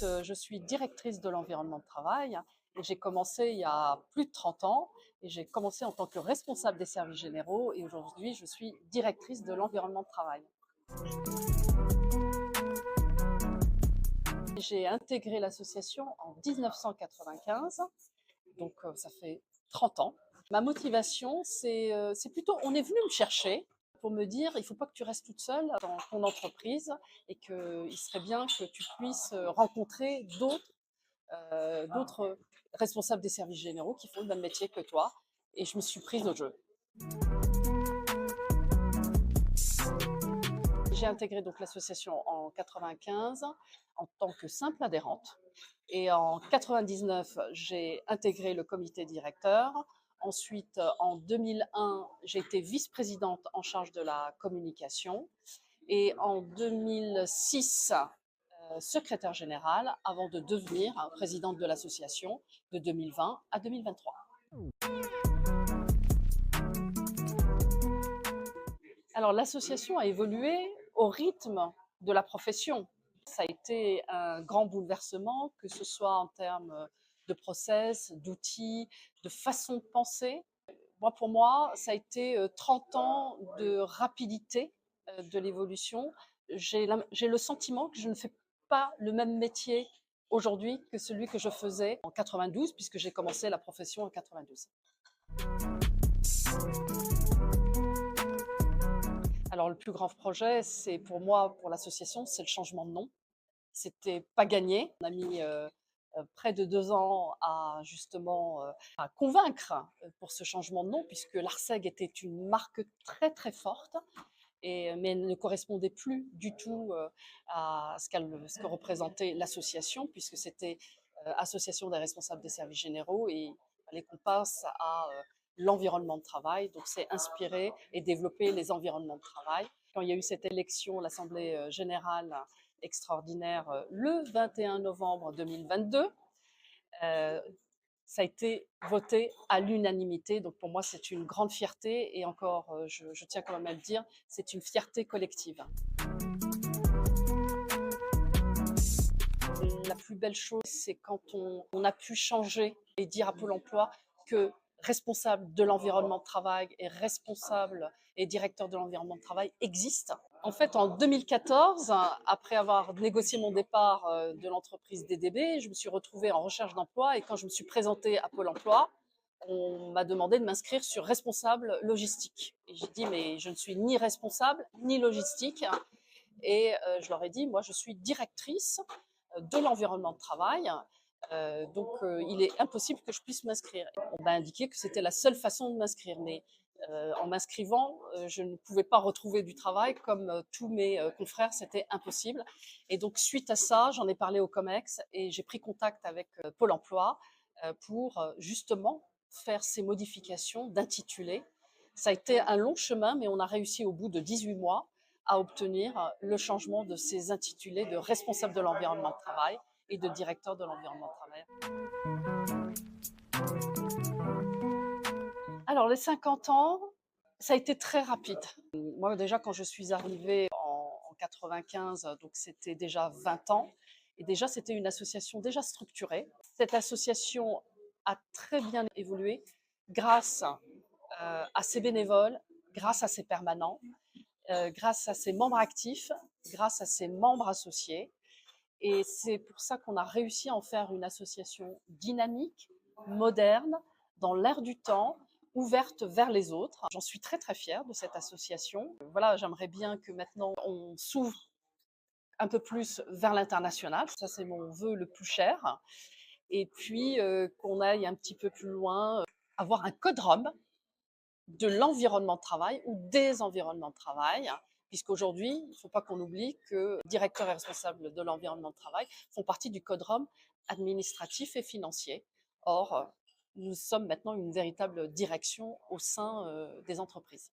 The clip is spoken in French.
je suis directrice de l'environnement de travail et j'ai commencé il y a plus de 30 ans et j'ai commencé en tant que responsable des services généraux et aujourd'hui je suis directrice de l'environnement de travail. J'ai intégré l'association en 1995, donc ça fait 30 ans. Ma motivation, c'est plutôt, on est venu me chercher pour me dire, il ne faut pas que tu restes toute seule dans ton entreprise et qu'il serait bien que tu puisses rencontrer d'autres responsables des services généraux qui font le même métier que toi. Et je me suis prise au jeu. J'ai intégré donc l'association en 95 en tant que simple adhérente. Et en 99, j'ai intégré le comité directeur. Ensuite, en 2001, j'ai été vice-présidente en charge de la communication. Et en 2006, secrétaire générale, avant de devenir présidente de l'association de 2020 à 2023. Alors, l'association a évolué au rythme de la profession. Ça a été un grand bouleversement, que ce soit en termes de process, d'outils, de façon de penser. Moi, pour moi, ça a été 30 ans de rapidité de l'évolution. J'ai le sentiment que je ne fais pas le même métier aujourd'hui que celui que je faisais en 92, puisque j'ai commencé la profession en 92. Alors, le plus grand projet, c'est pour moi, pour l'association, c'est le changement de nom. C'était pas gagné. On a mis près de 2 ans à justement à convaincre pour ce changement de nom, puisque l'ARSEG était une marque très très forte, mais elle ne correspondait plus du tout à ce que représentait l'association, puisque c'était Association des responsables des services généraux et il fallait qu'on passe à l'environnement de travail. Donc c'est inspirer et développer les environnements de travail. Quand il y a eu cette élection, l'Assemblée générale extraordinaire le 21 novembre 2022, ça a été voté à l'unanimité. Donc pour moi, c'est une grande fierté et encore, je tiens quand même à le dire, c'est une fierté collective. La plus belle chose, c'est quand on a pu changer et dire à Pôle emploi que responsable de l'environnement de travail et responsable et directeur de l'environnement de travail existe. En fait, en 2014, après avoir négocié mon départ de l'entreprise DDB, je me suis retrouvée en recherche d'emploi et quand je me suis présentée à Pôle emploi, on m'a demandé de m'inscrire sur responsable logistique. Et j'ai dit, mais je ne suis ni responsable ni logistique. Et je leur ai dit, moi, je suis directrice de l'environnement de travail. Il est impossible que je puisse m'inscrire. On m'a indiqué que c'était la seule façon de m'inscrire, mais en m'inscrivant, je ne pouvais pas retrouver du travail comme tous mes confrères, c'était impossible. Et donc, suite à ça, j'en ai parlé au COMEX et j'ai pris contact avec Pôle emploi pour justement faire ces modifications d'intitulé. Ça a été un long chemin, mais on a réussi au bout de 18 mois à obtenir le changement de ces intitulés de responsable de l'environnement de travail et de directeur de l'environnement de travail. Alors, les 50 ans, ça a été très rapide. Moi, déjà, quand je suis arrivée en 95, donc c'était déjà 20 ans, et déjà, c'était une association déjà structurée. Cette association a très bien évolué grâce à ses bénévoles, grâce à ses permanents, grâce à ses membres actifs, grâce à ses membres associés. Et c'est pour ça qu'on a réussi à en faire une association dynamique, moderne, dans l'air du temps, ouverte vers les autres. J'en suis très très fière de cette association. Voilà, j'aimerais bien que maintenant on s'ouvre un peu plus vers l'international. Ça, c'est mon vœu le plus cher. Et puis qu'on aille un petit peu plus loin, avoir un code ROM de l'environnement de travail ou des environnements de travail, puisqu'aujourd'hui, il ne faut pas qu'on oublie que directeurs et responsables de l'environnement de travail font partie du code ROM administratif et financier. Or, nous sommes maintenant une véritable direction au sein des entreprises.